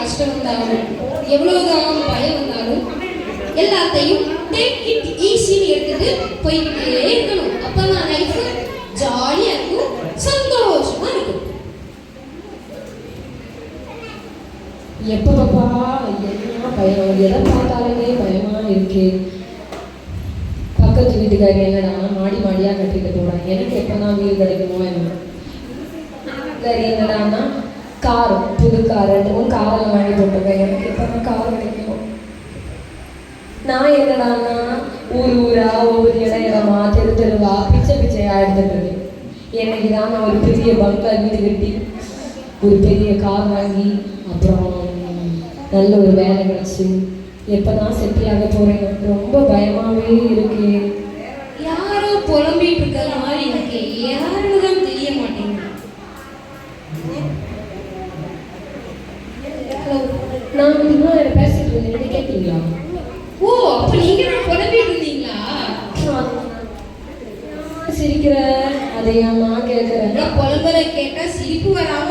கஷ்டம் வந்தாலும் எவ்வளவுதான் பயம் வந்தாலும் எல்லாத்தையும் டேக் இட் ஈஸின்னு எடுத்துட்டு போய்கிட்டே இருக்கணும். அப்பதான் லைஃப் ஜாலியா இருக்கும், சந்தோஷமா இருக்கும். எப்ப பாப்பா என்ன பயம், எதை பார்த்தாலுமே பயமா இருக்கு. பக்கத்து வீட்டுக்காரி என்னடா மாடி மாடியா கட்டிட்டு போறாங்க, எனக்கு எப்பதான் வீடு கிடைக்குமோ என்ன. என்னடான்னா கார், புது கார் 2-3 காரெல்லாம் வாங்கி போட்டிருக்கேன், எனக்கு எப்பதான் கார் கிடைக்குமோ. நான் என்னடான்னா ஊரா ஒவ்வொரு இடமா தெருவா பிச்சையா எடுத்துட்டு இருக்கேன். என்னைக்குதான் நான் ஒரு பெரிய பங்களா வீடு கட்டி ஒரு பெரிய கார் வாங்கி அப்புறம் நல்ல ஒரு வேலை கிடைச்சி எப்பதான் செட்டில் ஆக போறேன். ரொம்ப பயமாவே இருக்கு. யாரோ புலம்பிட்டு இருக்கிற மாதிரி எனக்கு யாருன்னு தான் தெரிய மாட்டேங்குது. நான் இன்னும் பேசிட்டு இருந்தேன், கேட்டீங்களா? ஓ, அப்ப நீங்க புலம்பிட்டு இருந்தீங்களா? சிரிக்கிற அதையா நான் கேட்கிறேன். புலம்பல கேட்டா சிரிப்பு வராம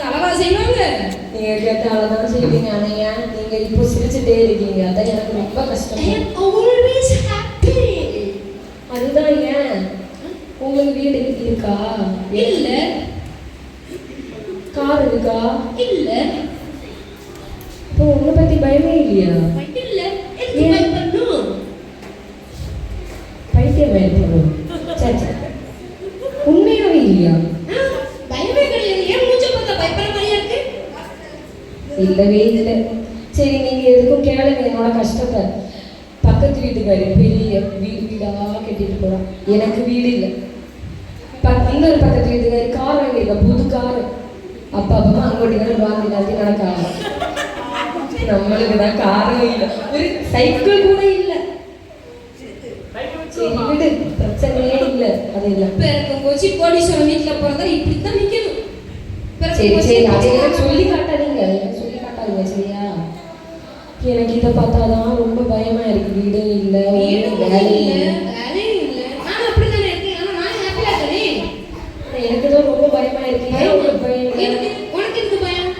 அளவா செய்வாங்க. நீங்க கேட்ட அளவுதான் செய்வீங்க. ஆனா ஏன் நீங்க இப்போ சிரிச்சுட்டே இருக்கீங்க, அதான் எனக்கு ரொம்ப கஷ்டம். அதுதான் ஏன். உங்களுக்கு வீடு இருக்கா? இல்ல. கார் இருக்கா? இல்ல. இப்போ உன்னை பத்தி பயமே இல்லையா? இல்ல. பயப்படணும், பைத்தியம் பயப்படணும். சரி, உண்மையாவே இல்லையா? பயமே கிடையாது. ஏன் மூஞ்ச பார்த்தா பயப்பட மாதிரியா இருக்கு? இல்லவே இல்லை. சரி, நீங்க எதுக்கும் கேளுங்க என்னோட கஷ்டத்தை. பக்கத்து வீட்டுக்காரி பெரிய வீடா கட்டிட்டு போறான், எனக்கு வீடு இல்லை. இன்னொரு பக்கத்து வீட்டுக்காரி கார் வாங்கியிருக்க, புது கார். அப்பா அப்பா அங்கோட்டி வாங்கி நடக்காம நம்மளுக்கு தான் காரும் இல்லை, ஒரு சைக்கிள் கூட இல்லை. சரி விடு, பிரச்சனையே இல்லை. அது இல்லை பிறக்கும் போச்சு கோடீஸ்வரன் வீட்டுல பிறந்தா இப்படித்தான் நிக்கணும். சரி சரி, அதையெல்லாம் சொல்லி காட்டாதீங்க, சொல்லி காட்டாதீங்க சரியா? எனக்கு இதை பார்த்தாதான் ரொம்ப பயமா இருக்கு. வீடு இல்லை, வேலையும் இல்லை. நான் அப்படித்தானே இருக்கேன். ஆனா நான் ஹாப்பியா இருக்கேன். எனக்கு தான் ரொம்ப பயமா இருக்கு. உனக்கு எதுக்கு பயம்?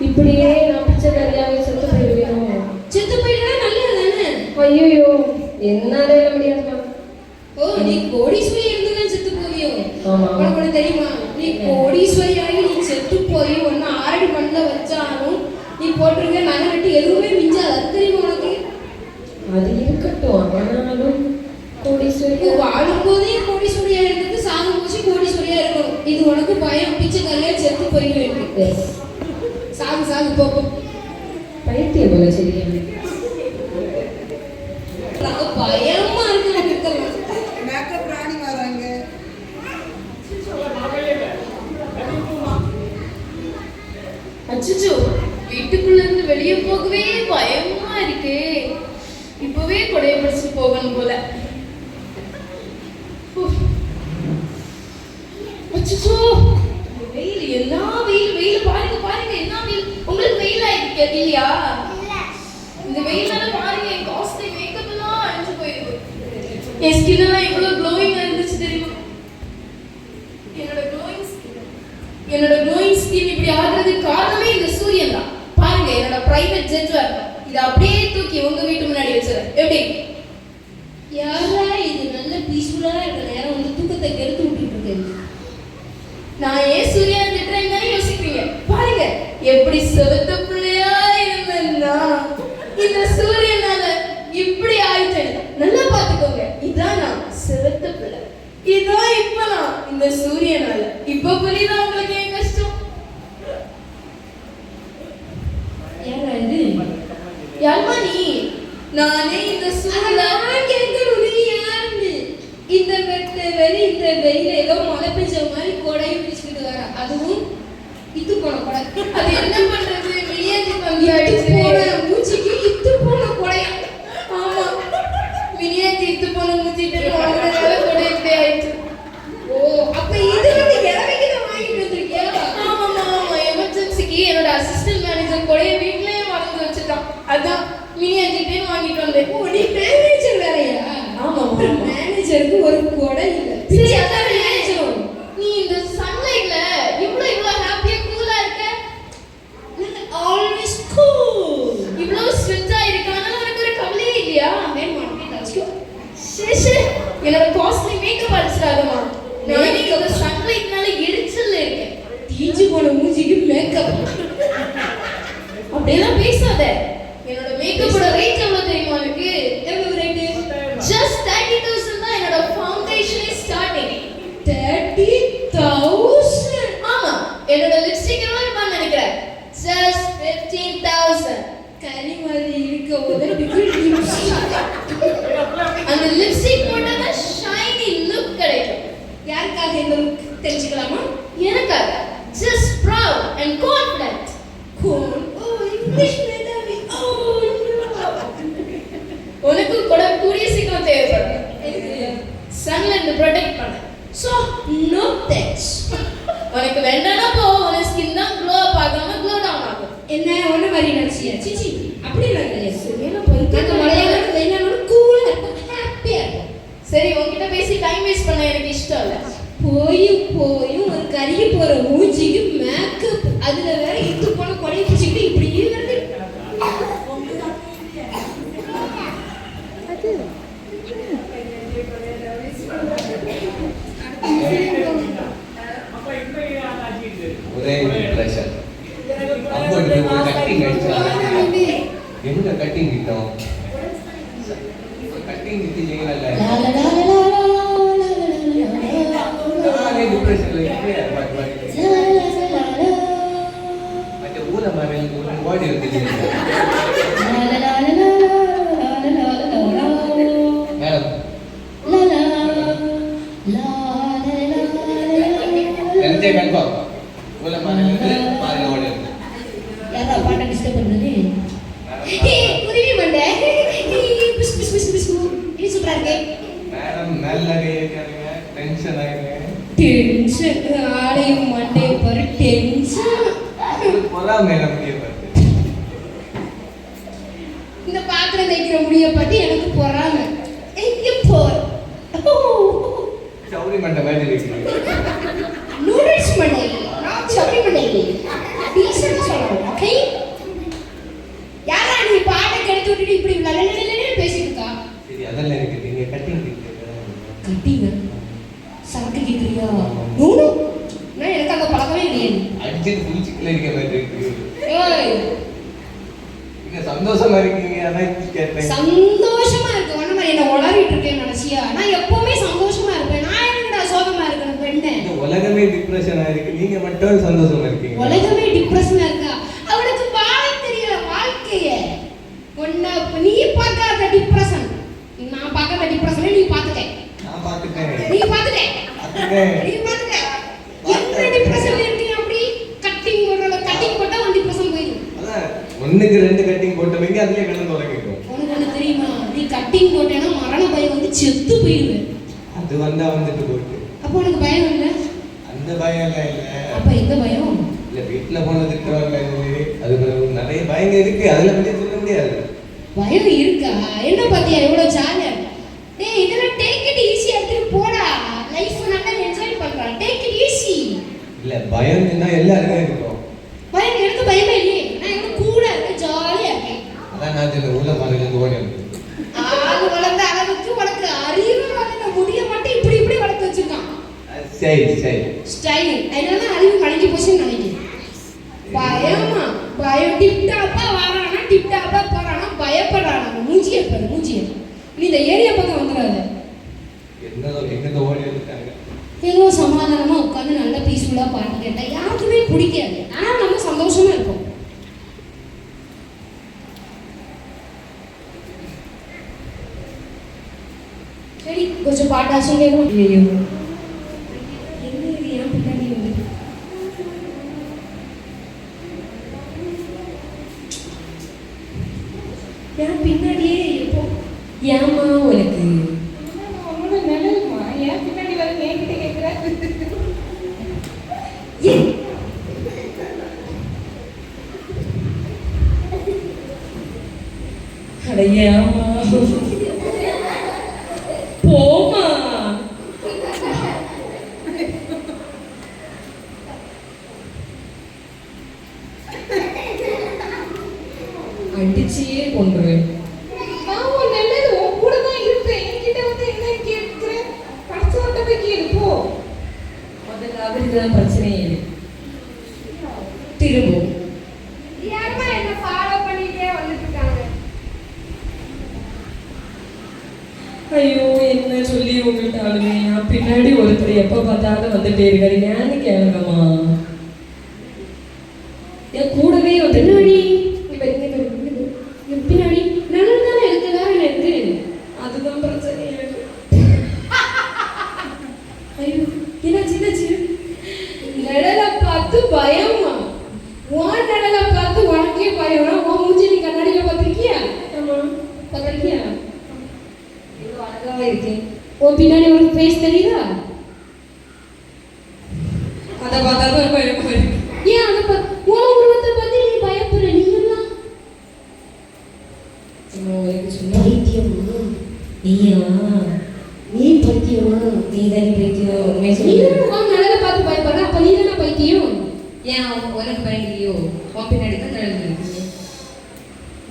இப்படியே நான் பிச்சைக்காரியாவே செத்து போயிடுவேன். செத்து போயிட்டா நல்லது தானே? ஐயோ, என்னால முடியாதுமா. ஓ, நீ கோடீஸ்வரி இருந்தா செத்து போவியோ? ஆமா. உனக்கு தெரியுமா, நீ கோடீஸ்வரி ஆகி நீ செத்து போய் ஒன்னு ஆரடி மண்ணில் வச்சாலும் நீ போட்டிருக்க நகை வெட்டி எதுவுமே மிஞ்சாது. அது தெரியுமா உனக்கு? அது இருக்கட்டும், ஆனாலும் கோடீஸ்வரி வாழும் போதே கோடீஸ்வரியா இருக்கிறது, சாகும் போச்சு கோடீஸ்வரியா இருக்கணும். இது உனக்கு பயம், பிச்சைக்காரியா செத்து போயிடுவேன். சாகு சாகு போகும். பைத்தியம் போல. சரியா, பயமா இருக்கு. மேக்கப் ராணி வராங்க. அச்சோ, வீட்டுக்குள்ள இருந்து வெளியே போகவே பயமா இருக்கு. இப்பவே கொடைய பிடிச்சிட்டு போகணும் போல. அச்சோ, வெயில், என்ன வெயில், வெயில் பாருங்க பாருங்க, என்ன வெயில். உங்களுக்கு வெயில் ஆயிருக்கு இல்லையா? இந்த வெயிலால பாருங்க, என் காஸ்ட்லி மேக்கப் எல்லாம் அழிஞ்சு போயிருக்கு. என் ஸ்கின் எல்லாம் எவ்வளவு க்ளோயிங்கா இருந்துச்சு தெரியுமா? என்னோட க்ளோயிங் ஸ்கின் இப்படி ஆகுறதுக்கு காரணமே இந்த சூரியன் தான். பாருங்க, என்னோட பிரைவேட் ஜெட் வேர் இதை அப்படியே தூக்கி உங்க வீட்டு முன்னாடி வச்சிருக்கேன். எப்படி? யாரா இது நல்ல பீஸ்ஃபுல்லா இருக்க நேரம் வந்து தூக்கத்தை கெடுத்து விட்டுட்டு இருக்கு. நான் ஏன் சூர்யா திட்டுறேன்னு தானே யோசிப்பீங்க. பாருங்க, எப்படி செவத்த பிள்ளையா இருந்தேன்னா இந்த சூரியனால இப்படி ஆயிட்டேன். நல்லா பாத்துக்கோங்க, இதான் நான் செவத்த பிள்ளை. இதான் இப்ப நான் இந்த சூரியனால. இப்ப புரியுதா உங்களுக்கு ஏன் கஷ்டம்? யாரா இது? யாருமா நீ? நானே இந்த சூரியன் கேட்கணும். நீ யாருன்னு? இந்த இந்த வெயில ஏதோ மழை பெஞ்ச மாதிரி கொடையை பிடிச்சிக்கிட்டு வர, அதுவும் இத்து போன கொடை. அது என்ன பண்றது? மினியாஜி பம்பி ஆயிடுச்சு. மூச்சிக்கு இத்து போன கொடையா? ஆமா, மினியாஜி இத்து போன மூச்சிட்டு வாங்குறதால கொடை இப்படி ஆயிடுச்சு. ஓ, அப்ப இது வந்து இறவைக்கு தான் வாங்கிட்டு வந்திருக்கியா? ஆமாமா, எமர்ஜென்சிக்கு என்னோட அசிஸ்டன்ட் மேனேஜர் கொடையை வீட்லயே மறந்து வச்சுட்டான். அதான் மினியாஜிட்டே வாங்கிட்டு வந்தேன். ஓ, நீ மேனேஜர் வேறையா? ஆமா, மேனேஜருக்கு ஒரு கொடை இல்லை. சரி, அதான் மேனேஜர். நீ இந்த சன்லைட்ல இவ்வளவு ஹாப்பியா மேக்கப். அப்படியெல்லாம் பேசாத. என்னோட மேக்கப்போட ரேட் எவ்வளவு தெரியுமா உனக்கு? எவ்வளவு ரேட்டு? just 30,000 தான் என்னோட ஃபவுண்டேஷனே ஸ்டார்டிங். 30,000. ஆமா, என்னோட லிப்ஸ்டிக் எவ்வளவு இருப்பான்னு நினைக்கிறேன்? just 15,000. கறி மாதிரி இருக்க உதடுக்கு லிப்ஸ்டிக். அந்த லிப்ஸ்டிக் போட்டா தான் ஷைனி லுக் கிடைக்கும். யாருக்காக இந்த look தெரிஞ்சுக்கலாமா? எனக்காக. just proud and confident. Cool. Oh, English Medhavi. Oh, no. உனக்கு கூட கூடிய சீக்கிரம் தேவைப்படும். சன்ல இருந்து ப்ரொடெக்ட் பண்ண. So, no thanks. உனக்கு வேண்டாம்னா போ. உன் ஸ்கின் தான் க்ளோ அப் ஆகாம க்ளோ டவுன் ஆகும். என்ன ஒண்ணு மாதிரி நினைச்சியா? சிச்சி, அப்படி இல்லை கிடையாது. சரியான போயிட்டு நாங்க மலையாளத்துல என்னன்னா கூலா இருக்கும், ஹாப்பியா இருக்கும். சரி, உன்கிட்ட பேசி டைம் வேஸ்ட் பண்ண எனக்கு இஷ்டம் இல்ல. போயும் ஒரு கறிக்கு போற மூஞ்சிக்கு மேக்கப், அதுல வேற இத்து போன கொடையை பிடிச்சிக்கிட்டு இப்படியே வருது. ஒரே ப்ரெஷர். அப்போ ஒரு கட்டிங் அடிச்சா எங்க கட்டிங் கிட்டோம்? கட்டிங் கிட்டி செய்யல. நானே டிப்ரெஷன்ல இருக்கேன். மற்ற ஊல மாதிரி ஒரு பாடி வந்து மேடம் தெரிஞ்சே கன்ஃபார்ம் ஊல மாதிரி வந்து பாதில ஓடி இருக்கு. யாரா பாட்ட டிஸ்டர்ப் பண்றது? ஏய், குருவி மண்டை. பிஸ் பிஸ் பிஸ் பிஸ். இது சூப்பரா இருக்கு. மேடம் மேல கேக்குறீங்க, டென்ஷன் ஆயிடுங்க. டென்ஷன் ஆளையும் மண்டையை பாரு, டென்ஷன். பொறாம என்ன முடிய பாரு. இந்த பாத்திரம் தைக்கிற முடிய பத்தி எனக்கு பொறாம. எங்க போற? சௌரி மண்டை மாதிரி இருக்கு. நூடுல்ஸ் மண்டை. நான் சவுரி மண்டை. டீசன்ட் சொல்லணும். ஓகே? யாரா நீ பாட்டை கெடுத்து விட்டுட்டு இப்படி லலலலலன்னு பேசிட்டு இருக்கா? சரி, அதெல்லாம் இருக்கு. நீங்க கட்டிங் கிட்டீங்க. கட்டிங்க. சரக்கு கேக்குறியா? நூனு. நான் எனக்கு அந்த பழக்கமே இல்லையே. அடிச்சிட்டு புடிச்சிக்கல இருக்க மாதிரி இருக்கு. ஏய், நீங்க சந்தோஷமா இருக்கீங்க, அதான் கேட்டேன். சந்தோஷமா இருக்கு. ஒண்ணு மாதிரி என்ன உளறிட்டு இருக்கேன்னு நினைச்சியா? நான் எப்பவுமே சந்தோஷமா இருப்பேன். நான் என்னடா சோகமா இருக்கணும் பெண்ணே? இந்த உலகமே டிப்ரெஷனா இருக்கு, நீங்க மட்டும் சந்தோஷமா இருக்கீங்க. உலகமே டிப்ரெஷனா இருக்கா? அவளுக்கு வாழ தெரியல வாழ்க்கைய. ஒண்ணு நீ பார்க்காத டிப்ரெஷன், நான் பார்க்காத டிப்ரெஷனை நீ பார்த்துட்ட. நான் பாத்துட்டேன். நீ பார்த்துட்ட. பாத்துட்டேன். நீ பார்த்துட்ட. என்ன டிப்ரெஷன்ல இருக்கீங்க? அப்படி கட்டிங் போடுறல, கட்டிங் போட்டா ஒரு டிப்ரெஷன் போயிடும். அதான் ஒண்ணுக்கு ரெண்டு கட்டிங் போட்டவங்க அதுலயே கிடந்து உறங்கிக்கும். உனக்கு ஒண்ணு தெரியுமா? நீ கட்டிங் போட்டேன்னா மரண பயம் வந்து செத்து போயிடுவேன். அது வந்தா வந்துட்டு போட்டு. அப்போ உனக்கு பயம் இல்லை? அந்த பயம் எல்லாம் இல்ல. அப்ப எந்த பயம்? இல்ல, வீட்டுல போன திட்டுவாங்க. அது நிறைய பயங்க இருக்கு, அதுல பத்தி சொல்ல முடியாது. பயம் இருக்கா? என்ன பாத்தியா எவ்வளவு ஜாலியா? டேய், இதெல்லாம் டேக் இட் ஈஸியா எடுத்துட்டு போடா. லைஃப் நல்லா என்ஜாய் பண்றா. Take it easy. இல்ல, பயம்னா எல்லாருமே இருக்கும். பயம் எனக்கு பயமே இல்லையே. நான் எவ்வளவு கூட இருக்கேன், ஜாலியா இருக்கேன். அதான் நான் இந்த ஊர்ல மறைஞ்சு ஓடி வந்து ஆளு வளர்ந்த அளவுக்கு உனக்கு அறிவு வளர்ந்த முடிய மட்டும் இப்படி இப்படி வளர்த்து வச்சிருக்கான். சரி சரி ஸ்டைல். அதனால அறிவு கலங்கி போச்சுன்னு நினைக்கிறேன். பயமா? பயம் டிப்டாப்பா வரானா, டிப்டாப்பா போறானா, பயப்படுறானா? மூஞ்சிய பாரு, மூஞ்சிய. நீ இந்த ஏரியா பக்கம் வந்துடாத. எங்க ஓடி வந்துட்டாங்க. ஏதோ சமாதானமா உட்காந்து நல்ல பீஸ்ஃபுல்லா பாட்டு கேட்டா யாருக்குமே பிடிக்காது. ஆனா நம்ம சந்தோஷமா இருப்போம். சரி, கொஞ்சம் பாட்டாச்சும் கேட்கும். ஐயோ, என்ன இது ஏன் பின்னாடி வந்து? ஏன் பின்னாடியே எப்போ? ஏமா உனக்கு நிழல்மா ஏன் பின்னாடி வந்து என்கிட்ட கேட்குற? அடையாமா போமா. அடிச்சியே கொண்டுருவேன். நான் நல்லது உன் கூட தான் இருப்பேன். என்கிட்ட வந்து என்ன கேட்குற? படத்தோட்ட போய் கேளு போ. முதல்ல அவருக்கு தான் பிரச்சனையே இல்லை. பின்னாடி ஒருத்தர் எப்ப பார்த்தாலும் வந்துட்டே இருக்காரு, ஏன்னு கேளுங்கம்மா. என் கூடவே வந்து பின்னாடி பின்னாடி நிழல் தானே இருக்கு, வேற என்ன இருக்கு? அதுதான் பிரச்சனை எனக்கு. ஐயோ, என்னாச்சு? நிழலை பார்த்து பயமா? உன் நிழலை பார்த்து உனக்கே பயம்னா உன் மூஞ்சி நீ கண்ணாடியில பார்த்திருக்கியா? ஆமா, பார்த்திருக்கியா? இவ்வளவு அழகாவே இருக்கேன். உன் பின்னாடி உனக்கு ஃபேஸ் தெரியுதா? அதை பார்த்தாதான் பயமா இருக்கு. ஏன் அதை உன் உருவத்தை பார்த்து நீ பயப்படுற? நீங்களாம் பைத்தியமா? நீயா? நீ பைத்தியமா? நீ தான் பைத்தியம். உண்மையை நீ சொல்லு. உன் நிழலை பார்த்து பயப்படுற, அப்ப நீ தானே பைத்தியம்? ஏன் உனக்கு பயங்கலையோ? உன் பின்னாடி தான் நடந்துருக்கு.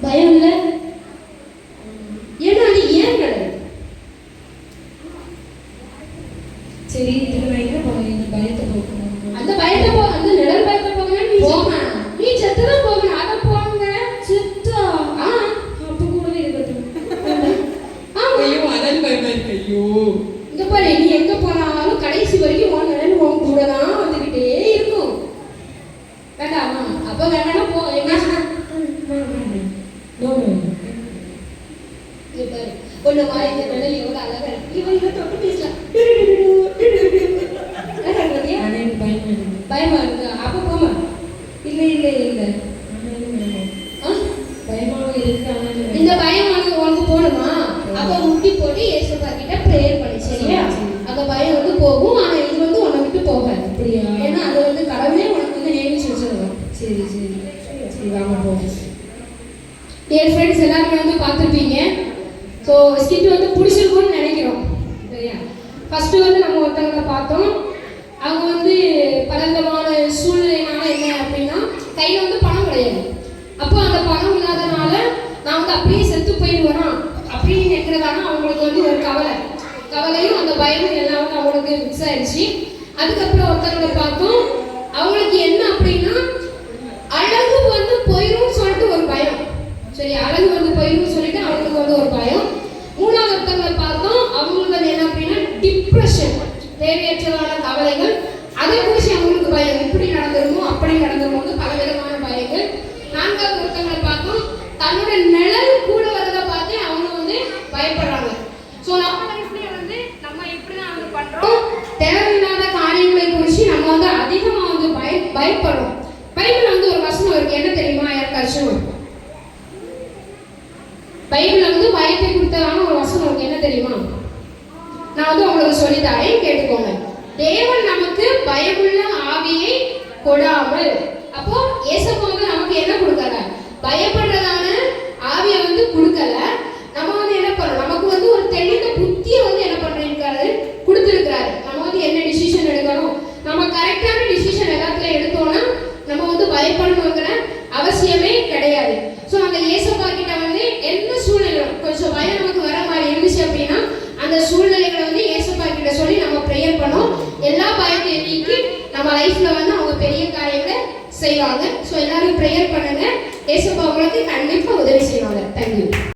பயம் இல்ல? ஏன்னா அது ஏன் நிழல்? சரி, இதுக்கு நான் என்ன பண்ணணும்? இந்த பயத்தை போக்கணும். அந்த பயத்தை அந்த நிழல் பயத்தை போகணும். நீ செத்துதான் போகணும். அதை போங்க. செத்தா? ஆ அப்ப கூடவே இருக்கட்டும். ஆமா. ஐயோ, அனல் பயமா இருக்கு. ஐயோ, இங்க பாரு, நீ எங்க போனாலும் கடைசி வரைக்கும் உன் நிழல் உன் கூட தான் வந்துகிட்டே இருக்கும். வேண்டாமா? அப்ப வேணா போ. என்ன இங்க பாரு, ஒண்ணு மாதிரி இந்த நிழல் எவ்வளவு அழகா இருக்கு. இவன் இதை தொட்டு பேசலாம். ஆனா எனக்கு பயமா இருக்கு. பயமா இருக்கு. அப்ப போமா. இல்ல. பயமாவும் இருக்கு. ஆனா இந்த பயம் உனக்கு போகணுமா? அப்ப முட்டி போட்டு இயேசுப்பா கிட்ட ப்ரேயர் பண்ணி, சரியா? அந்த பயம் வந்து போகும். ஆனா இது வந்து உன்னை விட்டு போகாது. அப்படியா? ஏன்னா அது வந்து கடவுளே உனக்கு வந்து நியமிச்சு வச்சிருக்கோம். சரி, வாங்க போவோம். டியர் ஃப்ரெண்ட்ஸ், எல்லாருமே வந்து பார்த்துருப்பீங்க. ஸோ ஸ்கிட் வந்து பிடிச்சிருக்கும்னு நினைக்கிறோம், சரியா? ஃபர்ஸ்ட் வந்து நம்ம ஒருத்தவங்களை பார்த்தோம். அவங்க வந்து பலவிதமான சூழ்நிலைனால என்ன அப்படின்னா, கையில் வந்து பணம் கிடையாது. அப்போ அந்த பணம் இல்லாதனால நான் வந்து அப்படியே செத்து போயிடுவேனா அப்படின்னு நினைக்கிறதான அவங்களுக்கு வந்து ஒரு கவலையும் அந்த பயமும் எல்லாம் வந்து அவங்களுக்கு மிக்ஸ் ஆயிடுச்சு. அதுக்கப்புறம் ஒருத்தவங்களை பார்த்தோம். அவங்களுக்கு என்ன அப்படின்னா, அழகு வந்து போயிடும் சொல்லிட்டு ஒரு பயம். சரி, அழகு வந்து போயிடும் சொல்லிட்டு அவங்களுக்கு வந்து ஒரு பயம். மூணாவது ஒருத்தவங்களை பார்த்தோம். அவங்களுக்கு வந்து என்ன அப்படின்னா டிப்ரெஷன், தேவையற்றதான கவலைகள், அதை குறித்து அவங்களுக்கு பயம். இப்படி நடந்துருமோ அப்படி நடந்துருமோ, பல விதமான பயங்கள். நான்காவது ஒருத்தவங்களை பார்த்தோம். தன்னோட நிழல் கூட வரதை பார்த்து அவங்க வந்து பயப்படுறாங்க. ஸோ நம்ம லைஃப்லயே வந்து நம்ம எப்படிதான் வந்து பண்றோம், தேவையில்லாத காரியங்களை குறித்து நம்ம வந்து அதிகமா வந்து பயப்படுறோம். பைபிள்ல வந்து ஒரு வசனம் இருக்கு, என்ன தெரியுமா யாருக்காச்சும்? பைபிள்ல வந்து பயத்தை குறித்ததான ஒரு வசனம் இருக்கு, என்ன தெரியுமா? நான் வந்து உங்களுக்கு சொல்லித்தரேன், கேட்டுக்கோங்க. தேவன் நமக்கு பயமுள்ள ஆவியை கொடாமல், அப்போ இயேசுப்பா வந்து நமக்கு என்ன கொடுக்கல? பயப்படுறதான ஆவியை வந்து கொடுக்கல. நம்ம வந்து என்ன பண்றோம்? நமக்கு வந்து ஒரு தெளிந்த புத்தியை வந்து என்ன பண்ணிருக்காரு? கொடுத்துருக்காரு. நம்ம வந்து என்ன டிசிஷன் எடுக்கணும், நம்ம கரெக்டான டிசிஷன் எல்லாத்துல எடுத்தோம்னா நம்ம வந்து பயப்படணுங்கிற அவசியமே கிடையாது. ஸோ அந்த இயேசுப்பா கிட்ட வந்து எந்த சூழ்நிலை கொஞ்சம் பயம் நமக்கு வர மாதிரி இருந்துச்சு அப்படின்னா, அந்த சூழ்நிலைகளை வந்து இயேசுப்பா கிட்ட சொல்லி நம்ம ப்ரேயர் பண்ணோம். எல்லா பயத்தையும் நீக்கி நம்ம லைஃப்ல வந்து அவங்க பெரிய காரியங்களை செய்வாங்க. ஸோ எல்லாரும் ப்ரேயர் பண்ணுங்க. இயேசுப்பா உங்களுக்கு கண்டிப்பா உதவி செய்வாங்க. தேங்க்யூ.